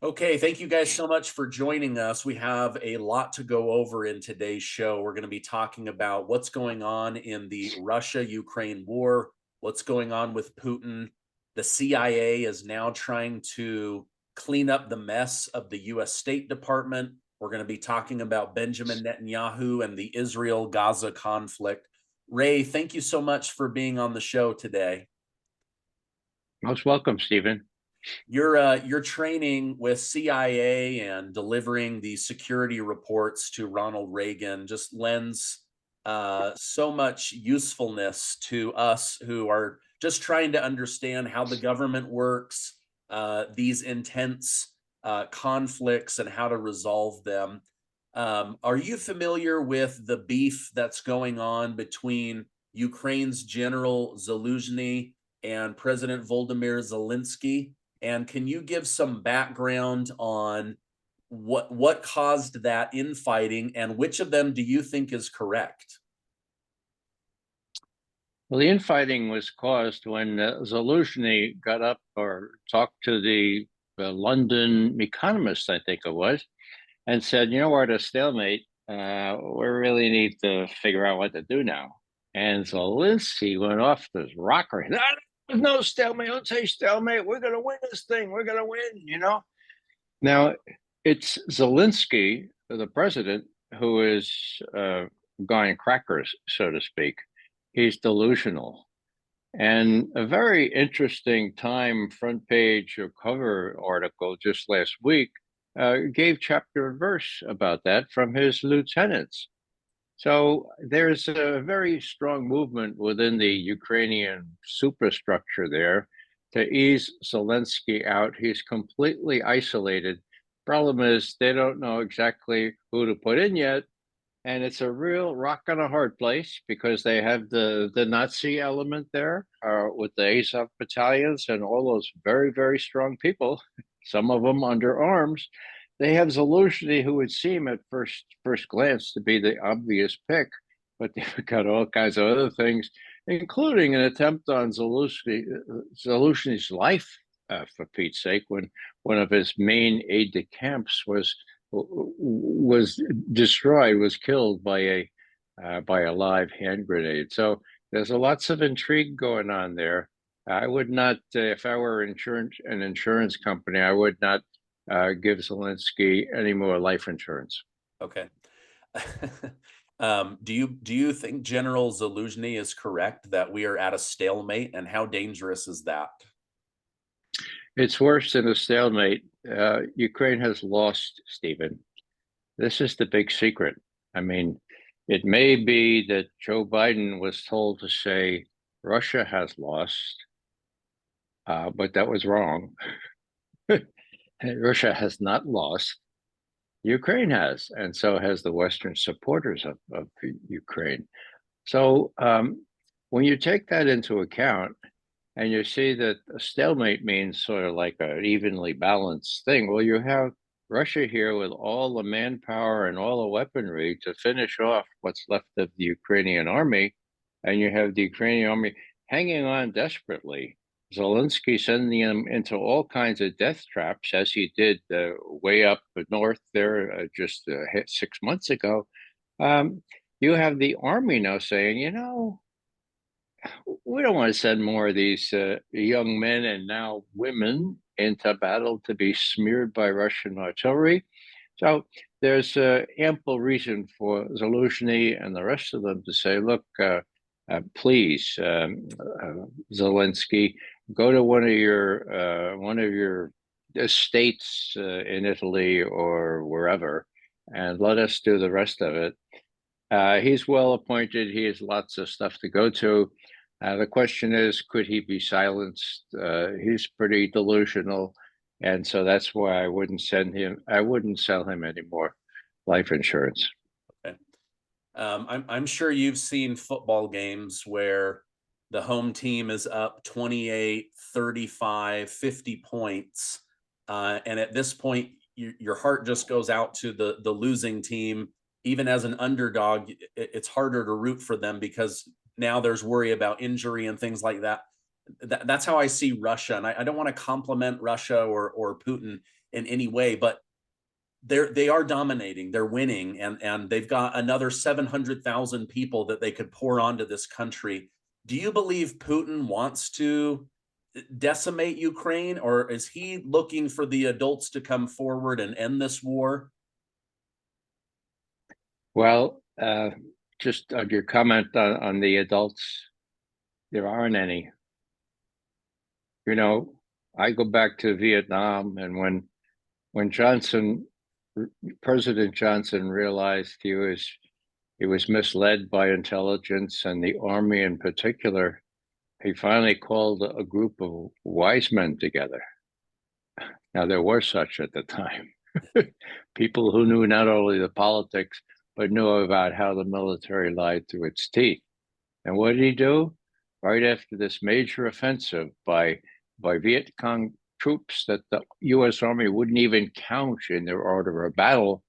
Okay, thank you guys so much for joining us. We have a lot to go over in today's show. We're going to be talking about what's going on in the Russia-Ukraine war, what's going on with Putin. The CIA is now trying to clean up the mess of the US State Department. We're going to be talking about Benjamin Netanyahu and the Israel-Gaza conflict. Ray, thank you so much for being on the show today. Most welcome, Stephen. Your training with CIA and delivering the security reports to Ronald Reagan just lends so much usefulness to us who are just trying to understand how the government works, these intense conflicts, and how to resolve them. Are you familiar with the beef that's going on between Ukraine's General Zelenskyy and President Volodymyr Zelenskyy? And can you give some background on what caused that infighting, and which of them do you think is correct? Well, the infighting was caused when Zelenskyy got up or talked to the London Economist, I think it was, and said, we're at a stalemate. We really need to figure out what to do now. And Zelenskyy went off this rocker. There's no stalemate. Don't say stalemate. We're going to win this thing. We're going to win. Now, it's Zelenskyy, the president, who is going crackers, so to speak. He's delusional. And a very interesting Time front page or cover article just last week gave chapter and verse about that from his lieutenants. So there's a very strong movement within the Ukrainian superstructure there to ease Zelenskyy out. He's completely isolated. Problem is, they don't know exactly who to put in yet. And it's a real rock and a hard place because they have the Nazi element there with the Azov battalions and all those very, very strong people, some of them under arms. They have Zelenskyy, who would seem at first glance to be the obvious pick, but they've got all kinds of other things, including an attempt on Zelensky's life, for Pete's sake, when one of his main aide-de-camps was destroyed, was killed by a live hand grenade. So there's lots of intrigue going on there. I would not, if I were an insurance company, I would not give Zelenskyy any more life insurance. Okay. Do you think General Zelenskyy is correct that we are at a stalemate, and how dangerous is that? It's worse than a stalemate. Ukraine has lost, Stephen. This is the big secret. I mean, it may be that Joe Biden was told to say Russia has lost, but that was wrong. Russia has not lost. Ukraine has, and so has the Western supporters of Ukraine. So when you take that into account, and you see that a stalemate means sort of like an evenly balanced thing. Well, you have Russia here with all the manpower and all the weaponry to finish off what's left of the Ukrainian army, and you have the Ukrainian army hanging on desperately. Zelenskyy sending them into all kinds of death traps, as he did way up north there just 6 months ago. You have the army now saying, we don't want to send more of these young men and now women into battle to be smeared by Russian artillery. So there's ample reason for Zelenskyy and the rest of them to say, look, please, Zelenskyy, go to one of your estates in Italy or wherever, and let us do the rest of it. He's well appointed. He has lots of stuff to go to. The question is, could he be silenced? He's pretty delusional. And so that's why I wouldn't sell him any more life insurance. Okay. I'm sure you've seen football games where the home team is up 28, 35, 50 points. And at this point, your heart just goes out to the losing team. Even as an underdog, it's harder to root for them because now there's worry about injury and things like that. That's how I see Russia. And I don't want to compliment Russia or Putin. in any way, but they are dominating, they're winning, and they've got another 700,000 people that they could pour onto this country. Do you believe Putin wants to decimate Ukraine, or is he looking for the adults to come forward and end this war? Well, just on your comment on the adults, there aren't any. You know, I go back to Vietnam, and when President Johnson realized he was misled by intelligence and the army in particular, he finally called a group of wise men together. Now, there were such at the time, people who knew not only the politics, but knew about how the military lied through its teeth. And what did he do? Right after this major offensive by Viet Cong troops that the U.S. Army wouldn't even count in their order of battle,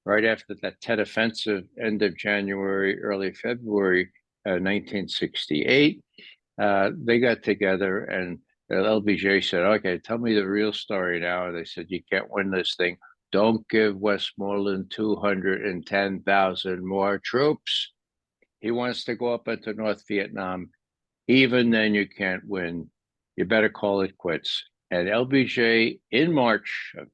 right after that Tet Offensive, end of January, early February 1968, they got together and the LBJ said, okay, tell me the real story now. They said, you can't win this thing. Don't give Westmoreland 210,000 more troops. He wants to go up into North Vietnam. Even then, you can't win. You better call it quits. And LBJ in March of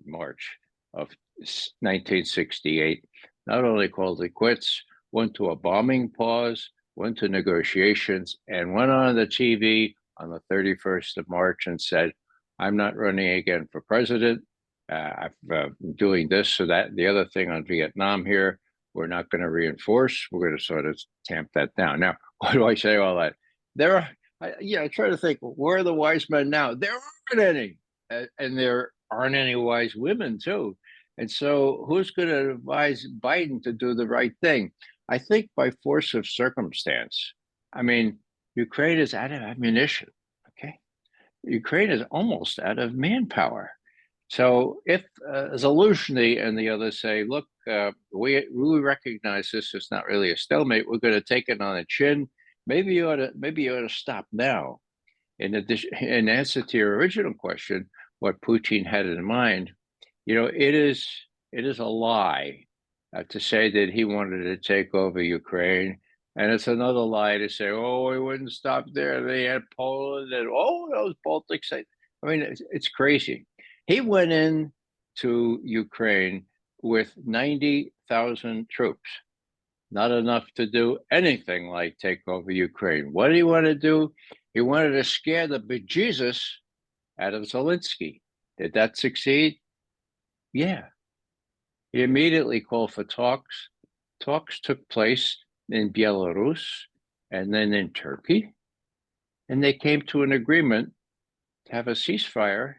1968 not only called it quits, went to a bombing pause, went to negotiations, and went on the TV on the 31st of March and said, I'm not running again for president. I'm doing this or that. The other thing on Vietnam here, we're not going to reinforce. We're going to sort of tamp that down. Now, why do I say all that? I try to think, where are the wise men now? There aren't any. And there aren't any wise women, too. And so who's going to advise Biden to do the right thing? I think by force of circumstance. I mean, Ukraine is out of ammunition, okay? Ukraine is almost out of manpower. So if Zelenskyy and the others say, look, we recognize this is not really a stalemate, we're going to take it on the chin, maybe you ought to stop now. In answer to your original question, what Putin had in mind, it is a lie to say that he wanted to take over Ukraine. And it's another lie to say, oh, we wouldn't stop there. They had Poland and those Baltic states. I mean, it's crazy. He went in to Ukraine with 90,000 troops, not enough to do anything like take over Ukraine. What did he want to do? He wanted to scare the bejesus out of Zelenskyy. Did that succeed? Yeah. He immediately called for talks. Talks took place in Belarus and then in Turkey. And they came to an agreement to have a ceasefire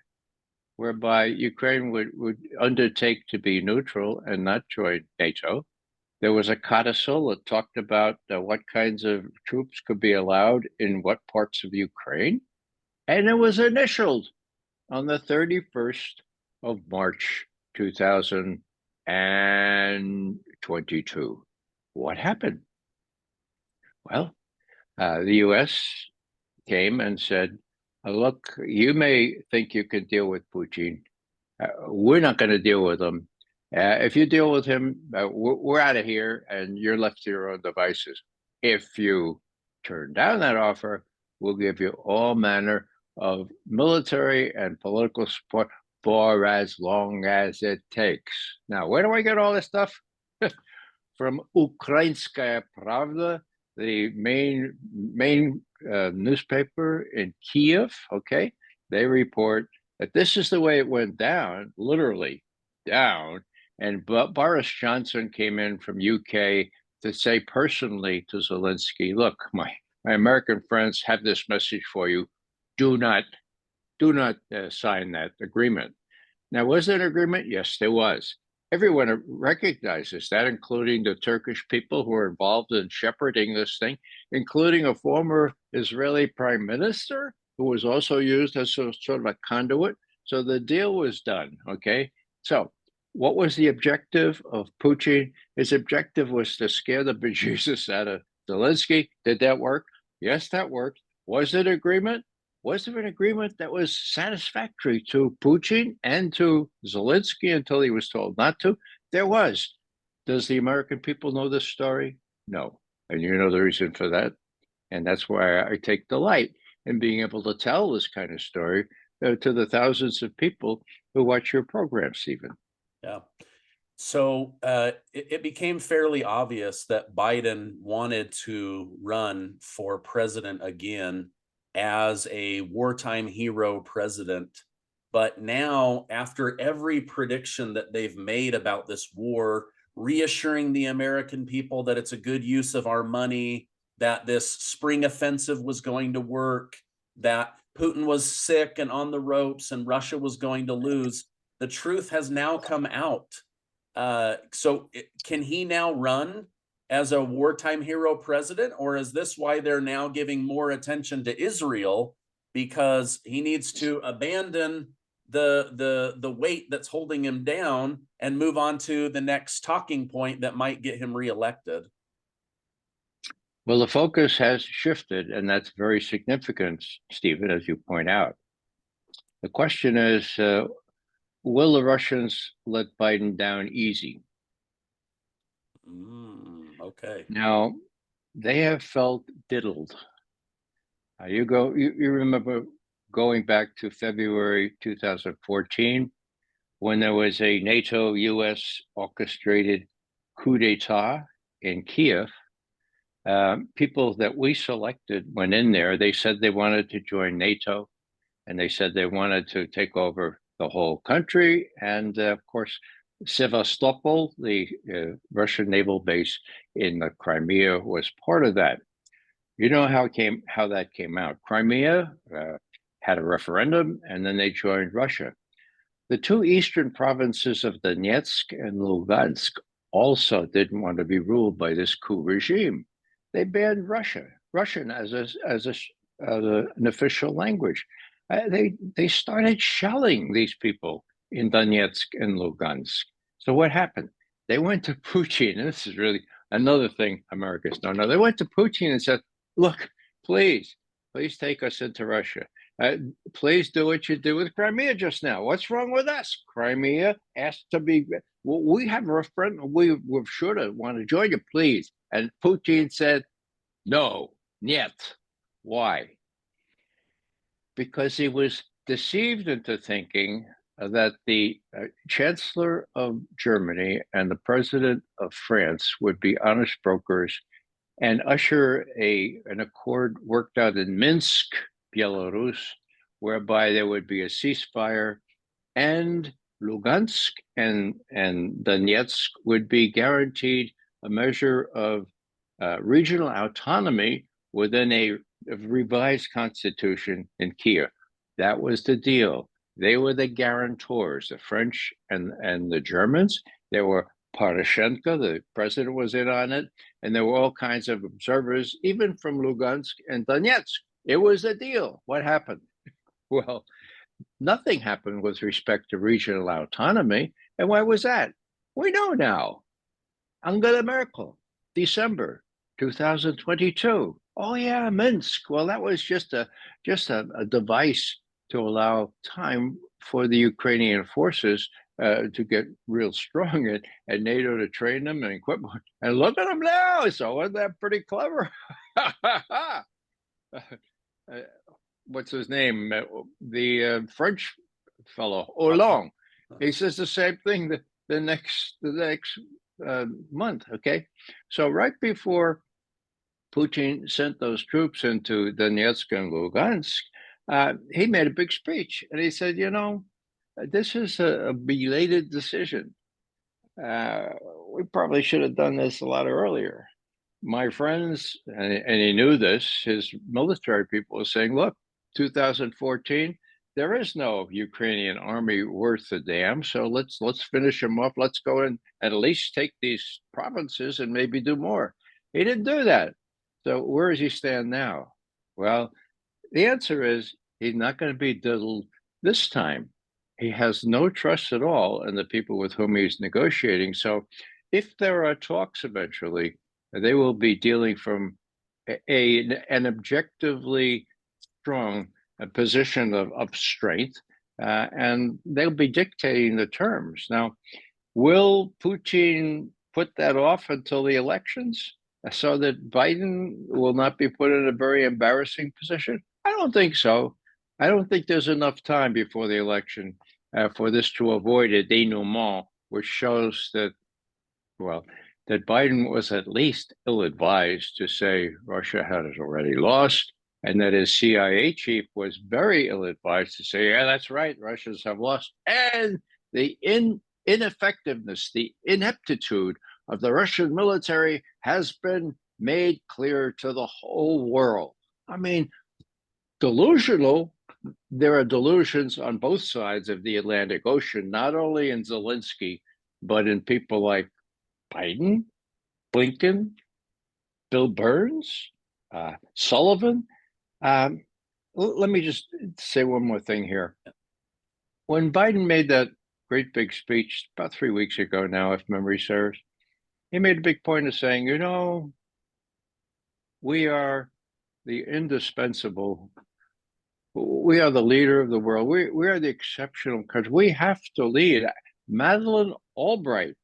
whereby Ukraine would undertake to be neutral and not join NATO. There was a codicil that talked about what kinds of troops could be allowed in what parts of Ukraine. And it was initialed on the 31st of March, 2022. What happened? Well, the U.S. came and said, look, you may think you can deal with Putin. We're not going to deal with him. If you deal with him, we're out of here and you're left to your own devices. If you turn down that offer, we'll give you all manner of military and political support for as long as it takes. Now, where do I get all this stuff? From Ukrainskaya Pravda, the main newspaper in Kiev, okay? They report that this is the way it went down, literally down. And Boris Johnson came in from UK to say personally to Zelenskyy, look, my American friends have this message for you. Do not sign that agreement. Now, was there an agreement? Yes, there was. Everyone recognizes that, including the Turkish people who were involved in shepherding this thing, including a former Israeli prime minister who was also used as sort of a conduit. So the deal was done, okay? So what was the objective of Putin? His objective was to scare the bejesus out of Zelenskyy. Did that work? Yes, that worked. Was it agreement? Was there an agreement that was satisfactory to Putin and to Zelensky until he was told not to? There was. Does the American people know this story? No. And you know the reason for that. And that's why I take delight in being able to tell this kind of story to the thousands of people who watch your program, Stephen. Yeah. So it became fairly obvious that Biden wanted to run for president again as a wartime hero president. But now, after every prediction that they've made about this war, reassuring the American people that it's a good use of our money, that this spring offensive was going to work, that Putin was sick and on the ropes and Russia was going to lose, the truth has now come out. Can he now run as a wartime hero president, or is this why they're now giving more attention to Israel, because he needs to abandon the weight that's holding him down and move on to the next talking point that might get him reelected? Well, the focus has shifted, and that's very significant, Stephen, as you point out. The question is, will the Russians let Biden down easy? Okay. Now, they have felt diddled. You remember going back to February 2014, when there was a NATO-US orchestrated coup d'etat in Kiev. People that we selected went in there. They said they wanted to join NATO, and they said they wanted to take over the whole country. And of course, Sevastopol, the Russian naval base in the Crimea, was part of that. You know how that came out. Crimea had a referendum, and then they joined Russia. The two eastern provinces of Donetsk and Lugansk also didn't want to be ruled by this coup regime. They banned Russian as an official language. They started shelling these people in Donetsk and Lugansk. So what happened? They went to Putin, and this is really another thing Americans don't know. They went to Putin and said, look, please take us into Russia. Please do what you did with Crimea just now. What's wrong with us? Crimea asked to be, well, we have a friend, we're sure to want to join you, please. And Putin said, no, niet. Why? Because he was deceived into thinking that the Chancellor of Germany and the President of France would be honest brokers and usher an accord worked out in Minsk, Belarus, whereby there would be a ceasefire, and Lugansk and Donetsk would be guaranteed a measure of regional autonomy within a revised constitution in Kiev. That was the deal. They were the guarantors, the French and the Germans. There were Poroshenko, the president, was in on it, and there were all kinds of observers, even from Lugansk and Donetsk. It was a deal. What happened? Well, nothing happened with respect to regional autonomy. And why was that? We know now. Angela Merkel, December 2022. Oh yeah, Minsk. Well, that was just a device to allow time for the Ukrainian forces to get real strong and NATO to train them and equip them. And look at them now. So wasn't that pretty clever? What's his name? The French fellow, Hollande. He says the same thing the next month. Okay, so right before Putin sent those troops into Donetsk and Lugansk, he made a big speech, and he said, you know, this is a belated decision. We probably should have done this a lot earlier. My friends, and he knew this, his military people were saying, look, 2014, there is no Ukrainian army worth a damn. So let's finish them up. Let's go in and at least take these provinces and maybe do more. He didn't do that. So where does he stand now? Well, the answer is he's not going to be diddled this time. He has no trust at all in the people with whom he's negotiating. So if there are talks eventually, they will be dealing from an objectively strong a position of strength, and they'll be dictating the terms. Now, will Putin put that off until the elections so that Biden will not be put in a very embarrassing position? I don't think so. I don't think there's enough time before the election for this to avoid a denouement, which shows that, well, that Biden was at least ill-advised to say Russia has already lost, and that his CIA chief was very ill-advised to say, yeah, that's right, Russians have lost. And the ineffectiveness, the ineptitude of the Russian military has been made clear to the whole world. I mean, delusional. There are delusions on both sides of the Atlantic Ocean, not only in Zelenskyy, but in people like Biden, Blinken, Bill Burns, Sullivan. Let me just say one more thing here. When Biden made that great big speech about 3 weeks ago now, if memory serves, he made a big point of saying, you know, we are the indispensable. We are the leader of the world. We are the exceptional country. We have to lead. Madeleine Albright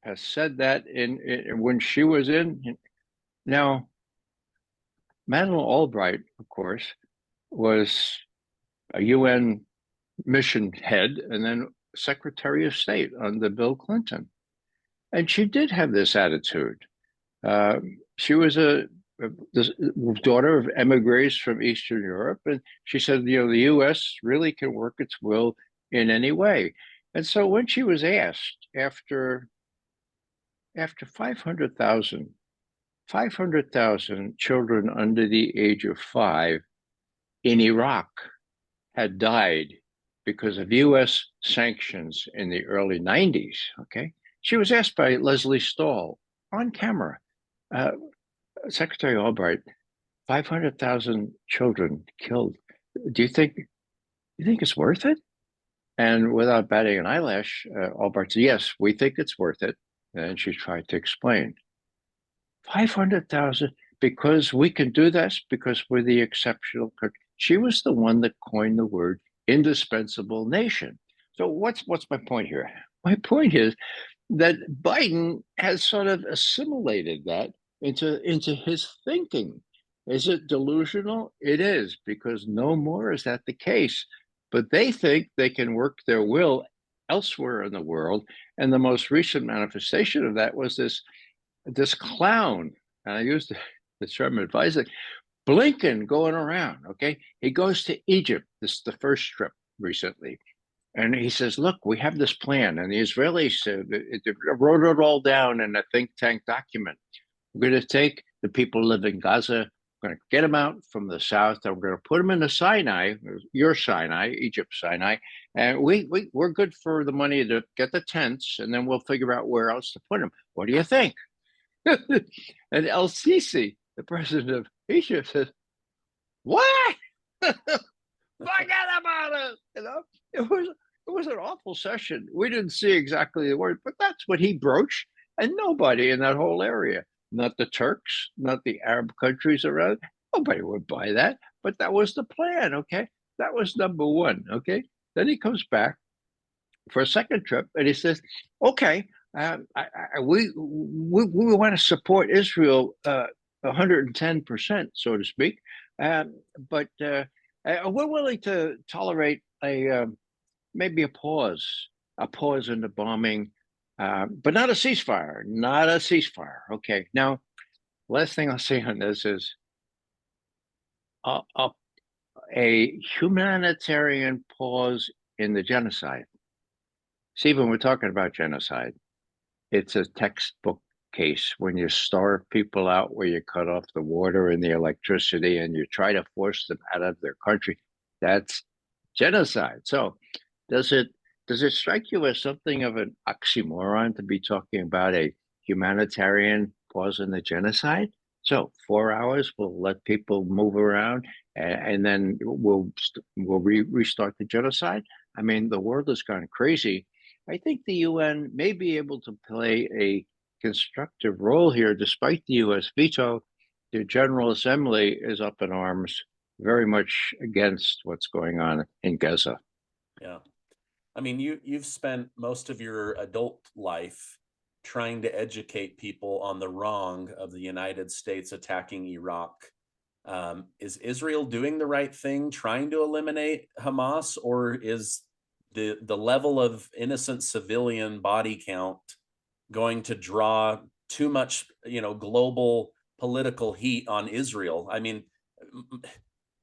has said that in when she was in. Now, Madeleine Albright, of course, was a UN mission head and then Secretary of State under Bill Clinton. And she did have this attitude. She was the daughter of emigres from Eastern Europe. And she said, you know, the US really can work its will in any way. And so when she was asked after 500,000 children under the age of 5 in Iraq had died because of US sanctions in the early 90s, okay? She was asked by Leslie Stahl on camera, Secretary Albright, 500,000 children killed. Do you think it's worth it? And without batting an eyelash, Albright said, yes, we think it's worth it. And she tried to explain. 500,000, because we can do this, because we're the exceptional country. She was the one that coined the word indispensable nation. So what's my point here? My point is that Biden has sort of assimilated that into his thinking. Is it delusional? It is, because no more is that the case. But they think they can work their will elsewhere in the world. And the most recent manifestation of that was this clown, and I used the term advising, Blinken going around, okay? He goes to Egypt, this is the first trip recently, and he says, look, we have this plan, and the Israelis wrote it all down in a think tank document. We're going to take the people who live in Gaza, we're going to get them out from the south, and we're going to put them in the Sinai, your Sinai, Egypt Sinai, and we're good for the money to get the tents, and then we'll figure out where else to put them. What do you think? And El Sisi, the president of Egypt, says, what? Forget about it. You know, it was an awful session. We didn't see exactly the word, but that's what he broached. And nobody in that whole area, not the Turks, not the Arab countries around, nobody would buy that. But that was the plan, okay? That was number one, okay? Then he comes back for a second trip and he says, okay, we want to support Israel 110%, so to speak, but we're willing to tolerate maybe a pause in the bombing, but not a ceasefire. Okay. Now, last thing I'll say on this is a humanitarian pause in the genocide. See, when we're talking about genocide, it's a textbook case when you starve people out, where you cut off the water and the electricity and you try to force them out of their country. That's genocide. So does it strike you as something of an oxymoron to be talking about a humanitarian pause in the genocide? So 4 hours, we'll let people move around, and then we'll restart the genocide. I mean, the world has gone crazy. I think the UN may be able to play a constructive role here, despite the US veto. The General Assembly is up in arms. very much against what's going on in Gaza. Yeah. I mean, you've spent most of your adult life trying to educate people on the wrong of the United States attacking Iraq. Is Israel doing the right thing, trying to eliminate Hamas, or is the level of innocent civilian body count going to draw too much, global political heat on Israel? I mean,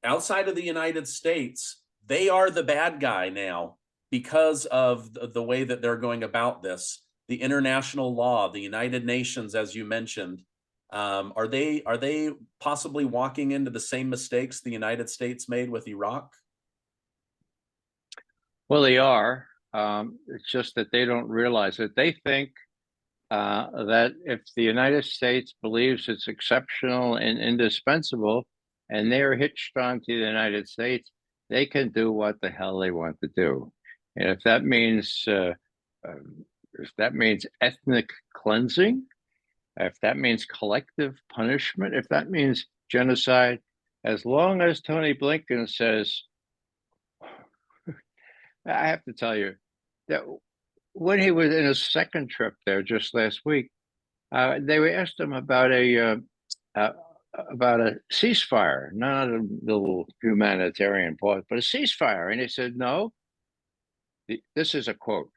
outside of the United States, they are the bad guy now because of the way that they're going about this. The international law, the United Nations, as you mentioned, are they possibly walking into the same mistakes the United States made with Iraq? Well, they are. It's just that they don't realize it. They think that if the United States believes it's exceptional and indispensable, and they're hitched onto the United States, they can do what the hell they want to do. And if that means ethnic cleansing, if that means collective punishment, if that means genocide, as long as Tony Blinken says, I have to tell you that when he was in his second trip there just last week, they were asked him about a ceasefire, not a little humanitarian pause, but a ceasefire, and he said, "No." This is a quote: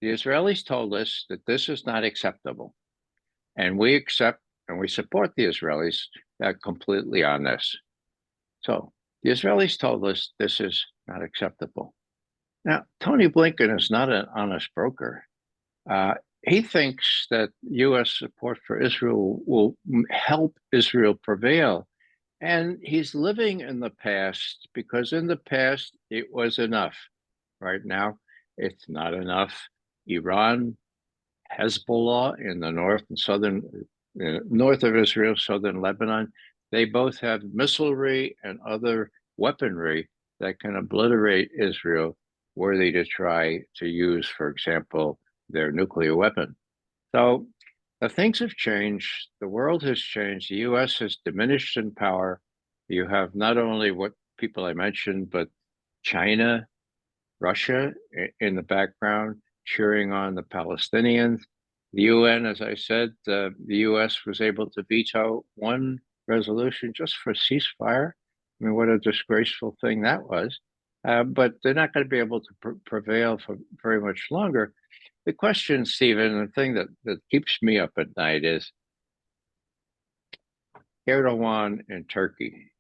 "The Israelis told us that this is not acceptable, and we accept and we support the Israelis completely on this." So the Israelis told us this is not acceptable. Now, Tony Blinken is not an honest broker. He thinks that U.S. support for Israel will help Israel prevail. And he's living in the past because in the past it was enough. Right now, it's not enough. Iran, Hezbollah in the north and southern, north of Israel, southern Lebanon, they both have missilery and other weaponry that can obliterate Israel, worthy to try to use, for example, their nuclear weapon. So things have changed. The world has changed. The U.S. has diminished in power. You have not only what people I mentioned, but China, Russia in the background cheering on the Palestinians. The UN, as I said, the U.S. was able to veto one resolution just for ceasefire. I mean, what a disgraceful thing that was. But they're not going to be able to prevail for very much longer. The question, Stephen, the thing that keeps me up at night is Erdogan in Turkey,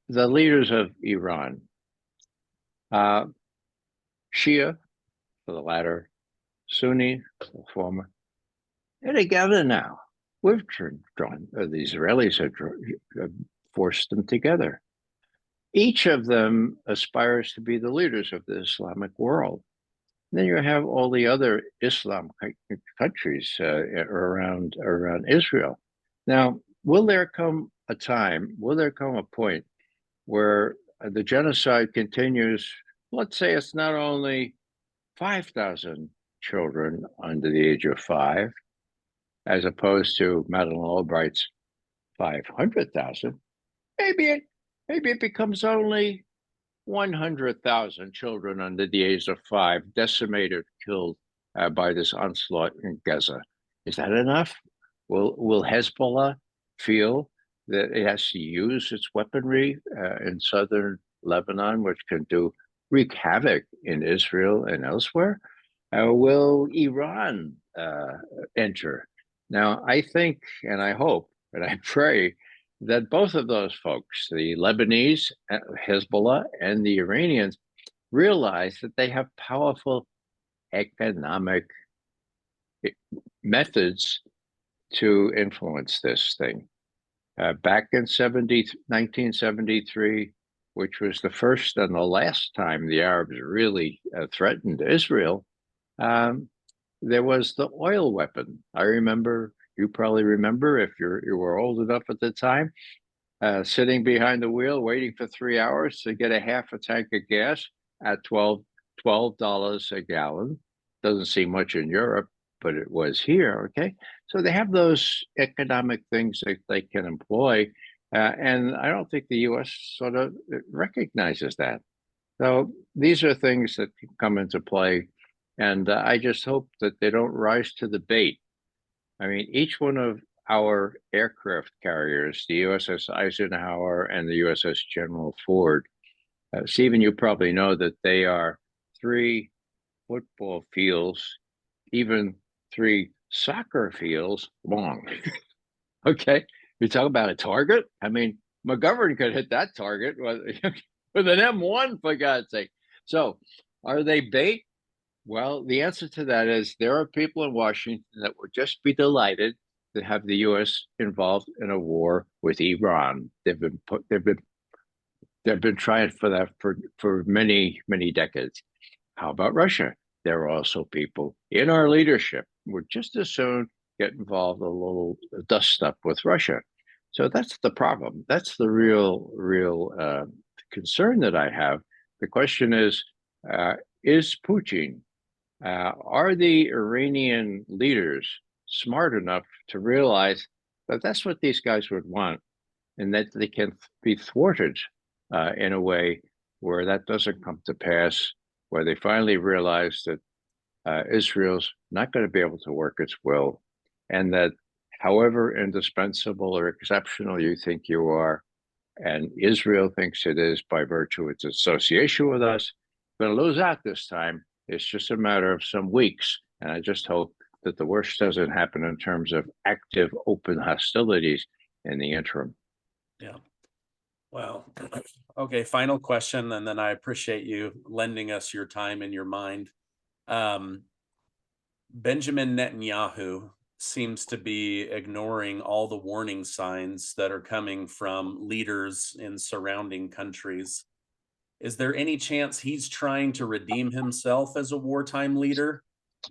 the leaders of Iran, Shia for the latter, Sunni for the former, they're together now. We've drawn, the Israelis have forced them together. Each of them aspires to be the leaders of the Islamic world. And then you have all the other Islam countries around Israel. Now, will there come a point where the genocide continues? Let's say it's not only 5,000 children under the age of 5, as opposed to Madeleine Albright's 500,000. Maybe it becomes only 100,000 children under the age of 5 decimated, killed by this onslaught in Gaza. Is that enough? Will Hezbollah feel that it has to use its weaponry in southern Lebanon, which can wreak havoc in Israel and elsewhere? Will Iran enter? Now, I think, and I hope, and I pray that both of those folks, the Lebanese, Hezbollah, and the Iranians, realize that they have powerful economic methods to influence this thing. Back in 1973, which was the first and the last time the Arabs really threatened Israel, there was the oil weapon. I remember, you probably remember if you were old enough at the time, sitting behind the wheel waiting for 3 hours to get a half a tank of gas at $12 a gallon. Doesn't seem much in Europe, but it was here, okay? So they have those economic things that they can employ And I don't think the U.S. sort of recognizes that. So these are things that come into play. And I just hope that they don't rise to the bait. I mean, each one of our aircraft carriers, the USS Eisenhower and the USS General Ford, Stephen, you probably know that they are 3 football fields, even 3 soccer fields long. Okay. You talk about a target. I mean, McGovern could hit that target with an M1, for God's sake. So are they bait? Well, the answer to that is there are people in Washington that would just be delighted to have the U.S. involved in a war with Iran. They've been trying for that for many, many decades. How about Russia? There are also people in our leadership who would just as soon get involved a little dust up with Russia. So that's the problem. That's the real concern that I have. The question is Putin, are the Iranian leaders smart enough to realize that that's what these guys would want and that they can be thwarted in a way where that doesn't come to pass, where they finally realize that Israel's not going to be able to work its will, and that however indispensable or exceptional you think you are, and Israel thinks it is by virtue of its association with us, going to lose out this time. It's just a matter of some weeks. And I just hope that the worst doesn't happen in terms of active, open hostilities in the interim. Yeah. Well, okay. Final question, and then I appreciate you lending us your time and your mind. Benjamin Netanyahu seems to be ignoring all the warning signs that are coming from leaders in surrounding countries. Is there any chance he's trying to redeem himself as a wartime leader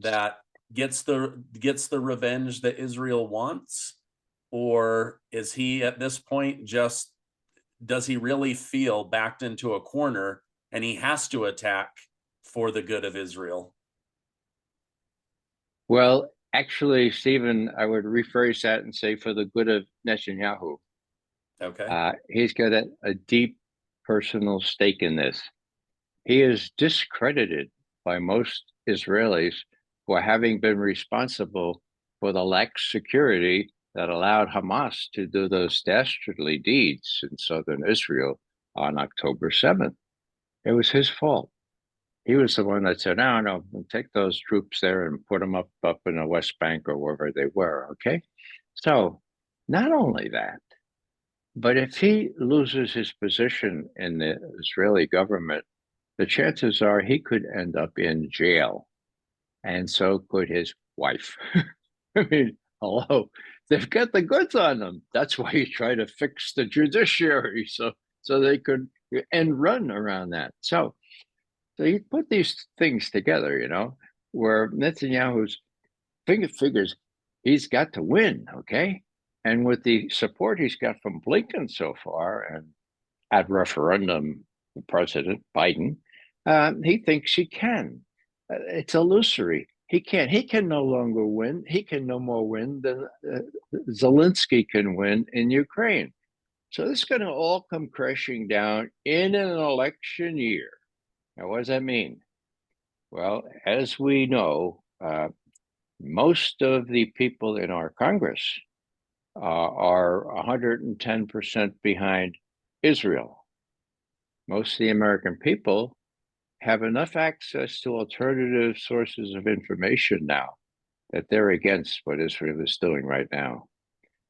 that gets the revenge that Israel wants? Or is he at this point just, does he really feel backed into a corner and he has to attack for the good of Israel? Well, actually, Stephen, I would rephrase that and say for the good of Netanyahu. Okay. He's got a deep personal stake in this. He is discredited by most Israelis for having been responsible for the lax security that allowed Hamas to do those dastardly deeds in southern Israel on October 7th. It was his fault. He was the one that said, no, take those troops there and put them up in the West Bank or wherever they were, okay? So not only that, but if he loses his position in the Israeli government, the chances are he could end up in jail. And so could his wife. I mean, hello, they've got the goods on them. That's why you try to fix the judiciary so they could end run around that. So you put these things together, where Netanyahu's figures he's got to win, okay? And with the support he's got from Blinken so far and ad referendum, President Biden, he thinks he can. It's illusory. He can't. He can no longer win. He can no more win than Zelenskyy can win in Ukraine. So this is going to all come crashing down in an election year. Now, what does that mean? Well, as we know, most of the people in our Congress are 110% behind Israel. Most of the American people have enough access to alternative sources of information now that they're against what Israel is doing right now.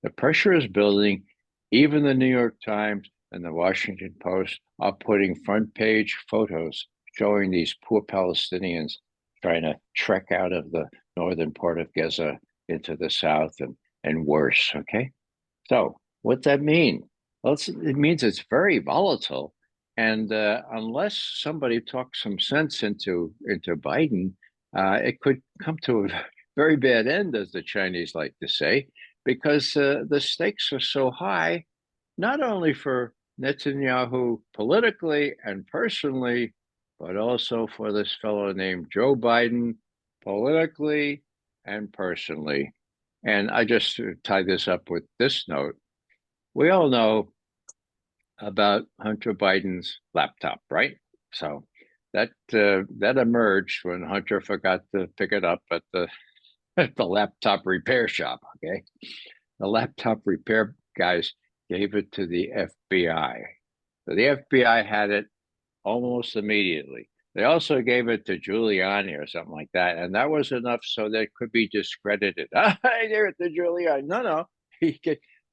The pressure is building. Even the New York Times and the Washington Post are putting front page photos showing these poor Palestinians trying to trek out of the northern part of Gaza into the south and worse, okay? So what's that mean? Well, it means it's very volatile. And unless somebody talks some sense into Biden, it could come to a very bad end, as the Chinese like to say, because the stakes are so high, not only for Netanyahu politically and personally, but also for this fellow named Joe Biden politically and personally. And I just tie this up with this note. We all know about Hunter Biden's laptop, right? So that emerged when Hunter forgot to pick it up at the at the laptop repair shop. Okay, the laptop repair guys gave it to the FBI. So the FBI had it almost immediately. They also gave it to Giuliani or something like that, and that was enough so that it could be discredited. I gave it to Giuliani. No,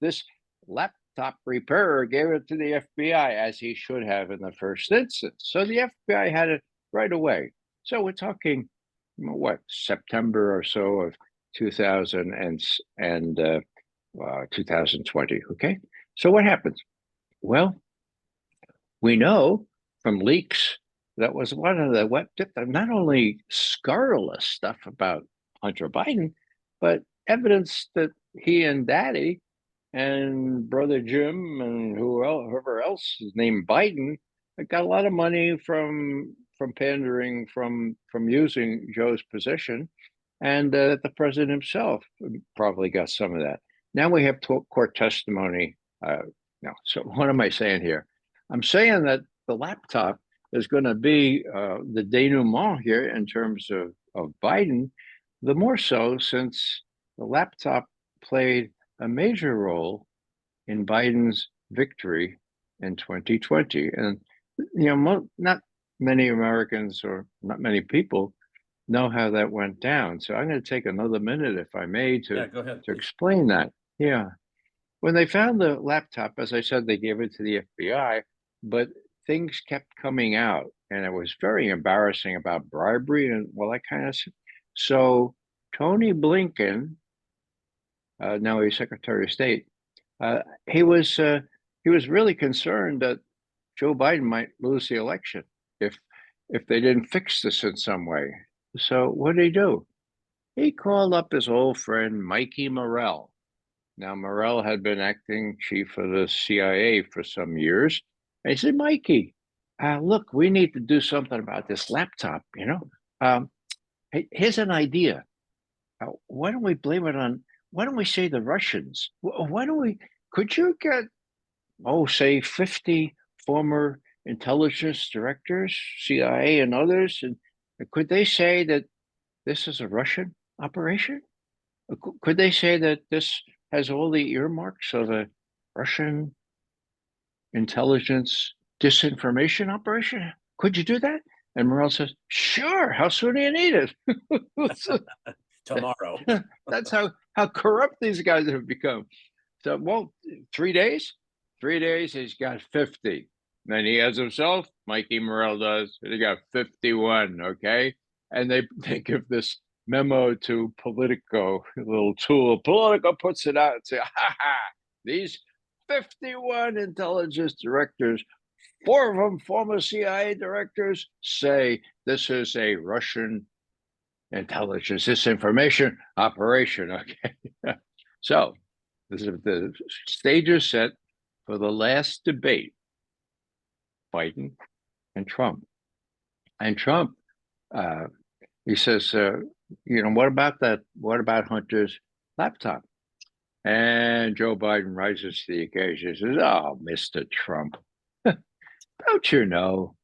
this laptop repairer gave it to the FBI as he should have in the first instance. So the FBI had it right away. So we're talking, what, September or so of 2000 and 2020. Okay, so what happens? Well, we know from leaks that was one of the not only scurrilous stuff about Hunter Biden, but evidence that he and Daddy and brother Jim and whoever else is named Biden got a lot of money from pandering, from using Joe's position, and the president himself probably got some of that. Now we have court testimony. No, so what am I saying here? I'm saying that the laptop is going to be the denouement here in terms of Biden, the more so since the laptop played a major role in Biden's victory in 2020. And, not many Americans or not many people know how that went down. So I'm going to take another minute, if I may, Yeah, go ahead, to please. explain that. Yeah. When they found the laptop, as I said, they gave it to the FBI, but things kept coming out, and it was very embarrassing about bribery and that kind of stuff. So Tony Blinken, now he's Secretary of State, he was really concerned that Joe Biden might lose the election if they didn't fix this in some way. So what did he do? He called up his old friend Mikey Morell. Now, Morell had been acting chief of the CIA for some years. And he said, Mikey, look, we need to do something about this laptop, Hey, here's an idea. Why don't we blame it on, why don't we say the Russians? Could you get, say 50 former intelligence directors, CIA and others, and could they say that this is a Russian operation? Could they say that this has all the earmarks of a Russian intelligence disinformation operation? Could you do that? And Morell says, sure. How soon do you need it? Tomorrow. That's how corrupt these guys have become. So, 3 days? 3 days, he's got 50. Then he has himself, Mikey Morell does, and he got 51, okay? And they give this memo to Politico, a little tool. Politico puts it out and say, these 51 intelligence directors, 4 of them former CIA directors, say this is a Russian intelligence disinformation operation. Okay. So the stage is set for the last debate, Biden and Trump. And Trump, he says, what about that? What about Hunter's laptop? And Joe Biden rises to the occasion and says, oh, Mr. Trump, don't you know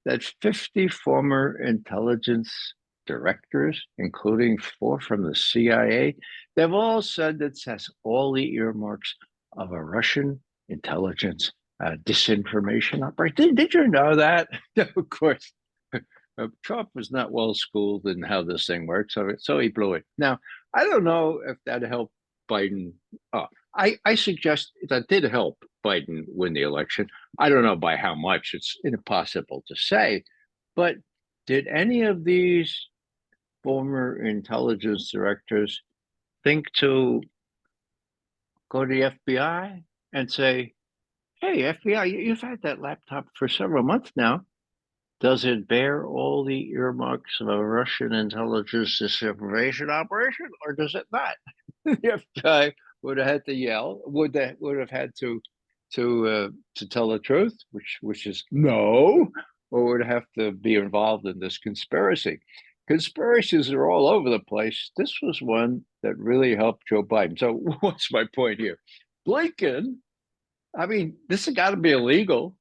that 50 former intelligence directors, including 4 from the CIA, they've all said that has all the earmarks of a Russian intelligence disinformation operation. Did you know that? Of course, Trump was not well schooled in how this thing works, so he blew it. Now, I don't know if that helped Biden. I suggest that did help Biden win the election. I don't know by how much. It's impossible to say. But did any of these former intelligence directors think to go to the FBI and say, hey, FBI, you've had that laptop for several months now. Does it bear all the earmarks of a Russian intelligence disinformation operation, or does it not? The FBI would have had to yell, would have had to tell the truth, which is no, or would have to be involved in this conspiracy. Conspiracies are all over the place. This was one that really helped Joe Biden. So what's my point here? Blinken I mean, this has got to be illegal.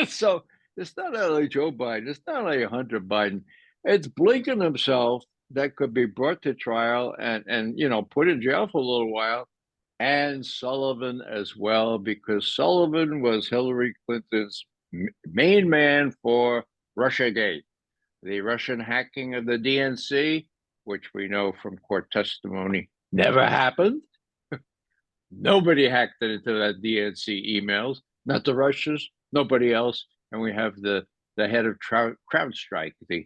So it's not only Joe Biden, it's not only Hunter Biden, it's Blinken himself that could be brought to trial and put in jail for a little while, and Sullivan as well, because Sullivan was Hillary Clinton's main man for Russiagate, the Russian hacking of the DNC, which we know from court testimony never happened. Nobody hacked into that DNC emails, not the Russians, nobody else. And we have the head of CrowdStrike, the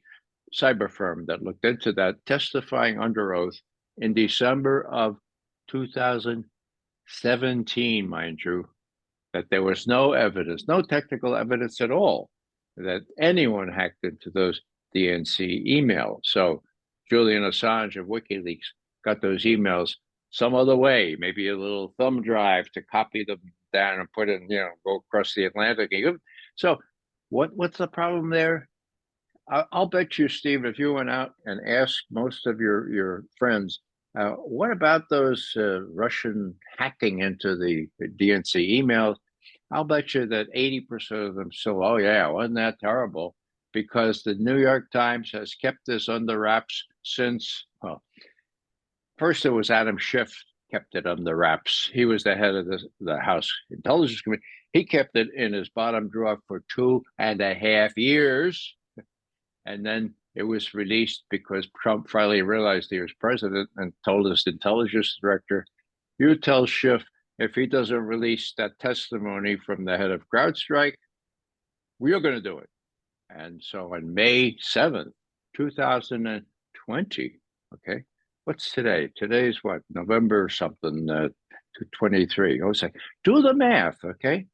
cyber firm that looked into that, testifying under oath in December of 2017, mind you, that there was no evidence, no technical evidence at all, that anyone hacked into those DNC emails. So Julian Assange of WikiLeaks got those emails some other way, maybe a little thumb drive to copy them down and put in, go across the Atlantic. So what's the problem there? I'll bet you, Steve, if you went out and asked most of your friends, what about those Russian hacking into the DNC emails? I'll bet you that 80% of them still, oh yeah, wasn't that terrible? Because the New York Times has kept this under wraps since, well, first it was Adam Schiff kept it under wraps. He was the head of the House Intelligence Committee. He kept it in his bottom drawer for 2.5 years. And then it was released because Trump finally realized he was president and told his intelligence director, you tell Schiff if he doesn't release that testimony from the head of CrowdStrike, we are going to do it. And so on May 7th, 2020, okay, what's today? Today's what, November something, 23. I was like, do the math, okay?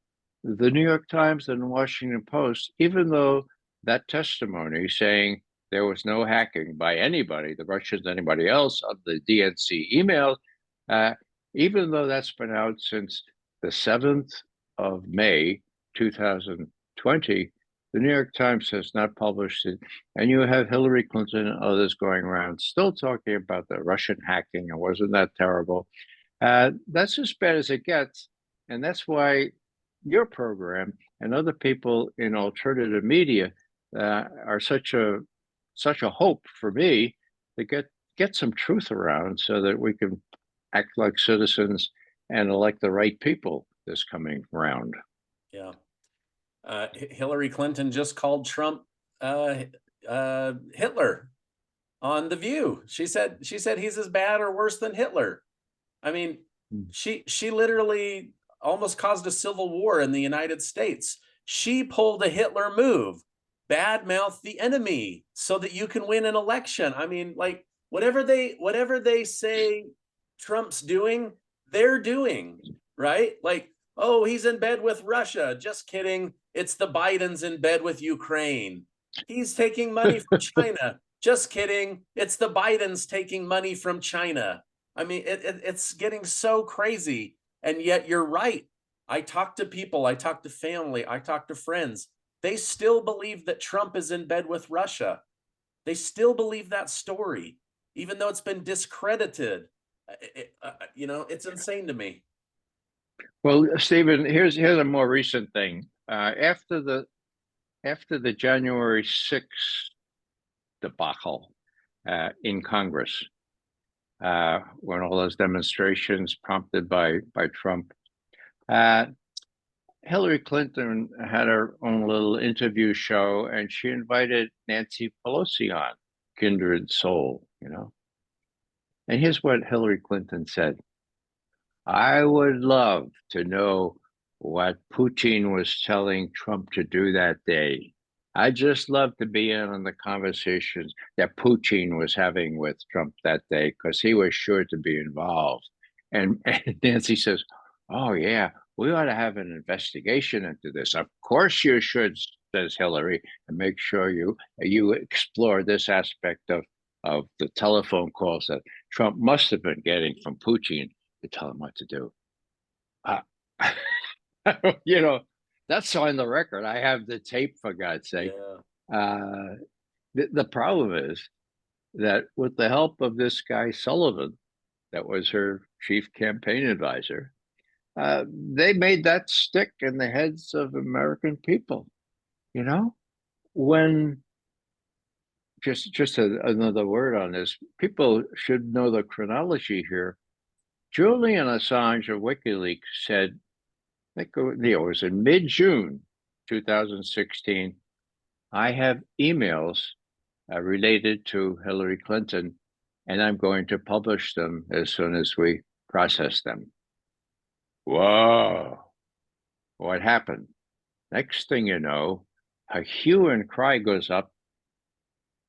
The New York Times and the Washington Post, even though that testimony saying there was no hacking by anybody, the Russians, anybody else, of the DNC email, even though that's been out since the 7th of May, 2020, the New York Times has not published it. And you have Hillary Clinton and others going around still talking about the Russian hacking and wasn't that terrible. That's as bad as it gets. And that's why your program and other people in alternative media are such a hope for me to get some truth around so that we can act like citizens and elect the right people this coming round. Yeah. Hillary Clinton just called Trump Hitler on The View. She said he's as bad or worse than Hitler. I mean, she literally almost caused a civil war in the United States. She pulled a Hitler move, badmouth the enemy so that you can win an election. I mean, like whatever they say Trump's doing, they're doing, right? Like, oh, he's in bed with Russia. Just kidding. It's the Bidens in bed with Ukraine. He's taking money from China. Just kidding. It's the Bidens taking money from China. I mean, it's getting so crazy. And yet you're right. I talk to people, I talk to family, I talk to friends. They still believe that Trump is in bed with Russia. They still believe that story, even though it's been discredited. It's insane to me. Well, Stephen, here's a more recent thing. After the January 6th debacle in Congress, when all those demonstrations prompted by Trump, Hillary Clinton had her own little interview show, and she invited Nancy Pelosi on, kindred soul, And here's what Hillary Clinton said. I would love to know what Putin was telling Trump to do that day. I'd just love to be in on the conversations that Putin was having with Trump that day, because he was sure to be involved. And Nancy says, oh, yeah, we ought to have an investigation into this. Of course you should, says Hillary, and make sure you explore this aspect of the telephone calls that Trump must have been getting from Putin to tell him what to do. That's on the record. I have the tape, for God's sake. Yeah. The problem is that with the help of this guy Sullivan, that was her chief campaign advisor, they made that stick in the heads of American people. You know, when another word on this, people should know the chronology here. Julian Assange of WikiLeaks said, I think it was in mid-June 2016, I have emails related to Hillary Clinton, and I'm going to publish them as soon as we process them. Whoa, what happened? Next thing you know, a hue and cry goes up.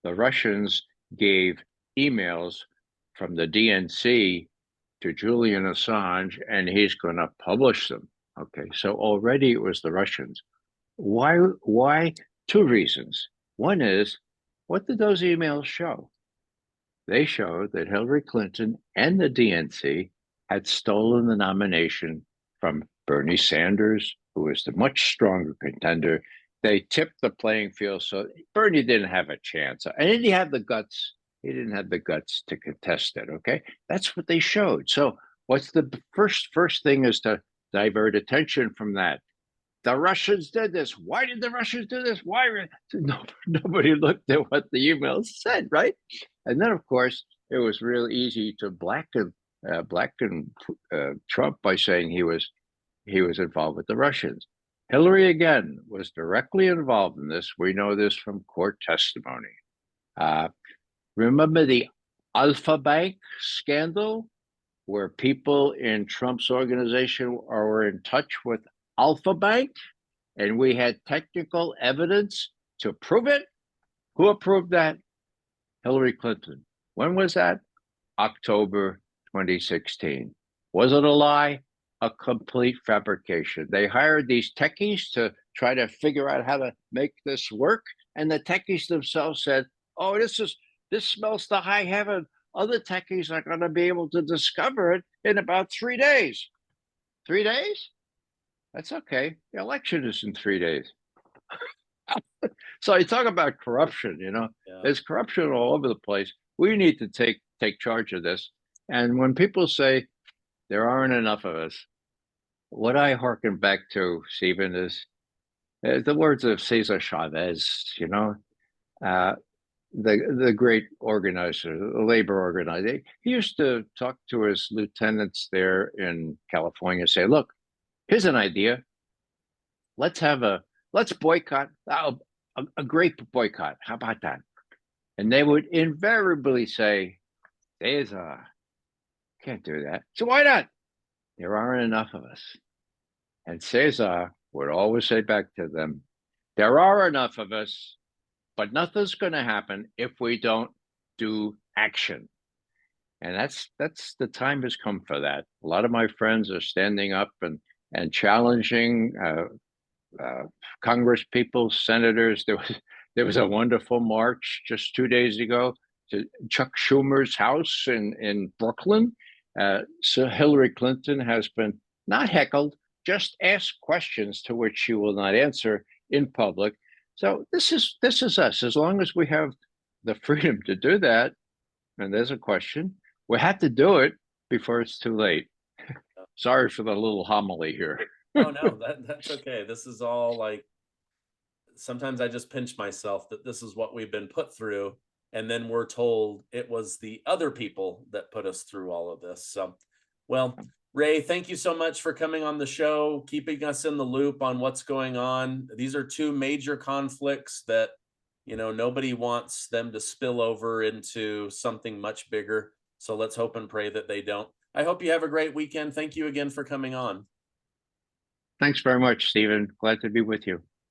The Russians gave emails from the DNC to Julian Assange, and he's going to publish them. Okay, so already it was the Russians. Why? Two reasons. One is, what did those emails show? They showed that Hillary Clinton and the DNC had stolen the nomination from Bernie Sanders, who was the much stronger contender. They tipped the playing field, so Bernie didn't have a chance. And he didn't have the guts. He didn't have the guts to contest it. Okay, that's what they showed. So, what's the first thing is to divert attention from that. The Russians did this. Why did the Russians do this? Why? Nobody looked at what the emails said, right? And then, of course, it was real easy to blacken Trump by saying he was involved with the Russians. Hillary, again, was directly involved in this. We know this from court testimony. Remember the Alpha Bank scandal, where people in Trump's organization were in touch with Alpha Bank, and we had technical evidence to prove it? Who approved that? Hillary Clinton. When was that? October 2016. Was it a lie? A complete fabrication. They hired these techies to try to figure out how to make this work, and the techies themselves said, "Oh, this smells to high heaven. Other techies are going to be able to discover it in about 3 days." 3 days? That's okay. The election is in 3 days. So you talk about corruption, There's corruption all over the place. We need to take charge of this. And when people say there aren't enough of us, what I hearken back to, Stephen, is the words of Cesar Chavez, the great organizer, the labor organizer. He used to talk to his lieutenants there in California, say, look, here's an idea. Let's boycott a grape boycott. How about that? And they would invariably say, can't do that. So why not? There aren't enough of us. And Cesar would always say back to them, there are enough of us, but nothing's going to happen if we don't do action. And that's the time has come for that. A lot of my friends are standing up and challenging Congress people, senators. There was a wonderful march just 2 days ago to Chuck Schumer's house in Brooklyn. So Hillary Clinton has been not heckled, just asked questions to which she will not answer in public. So this is us. As long as we have the freedom to do that, and there's a question, we have to do it before it's too late. Sorry for the little homily here. Oh no, that's okay. This is all like, sometimes I just pinch myself that this is what we've been put through, and then we're told it was the other people that put us through all of this. So, well, Ray, thank you so much for coming on the show, keeping us in the loop on what's going on. These are two major conflicts that, nobody wants them to spill over into something much bigger. So let's hope and pray that they don't. I hope you have a great weekend. Thank you again for coming on. Thanks very much, Stephen. Glad to be with you.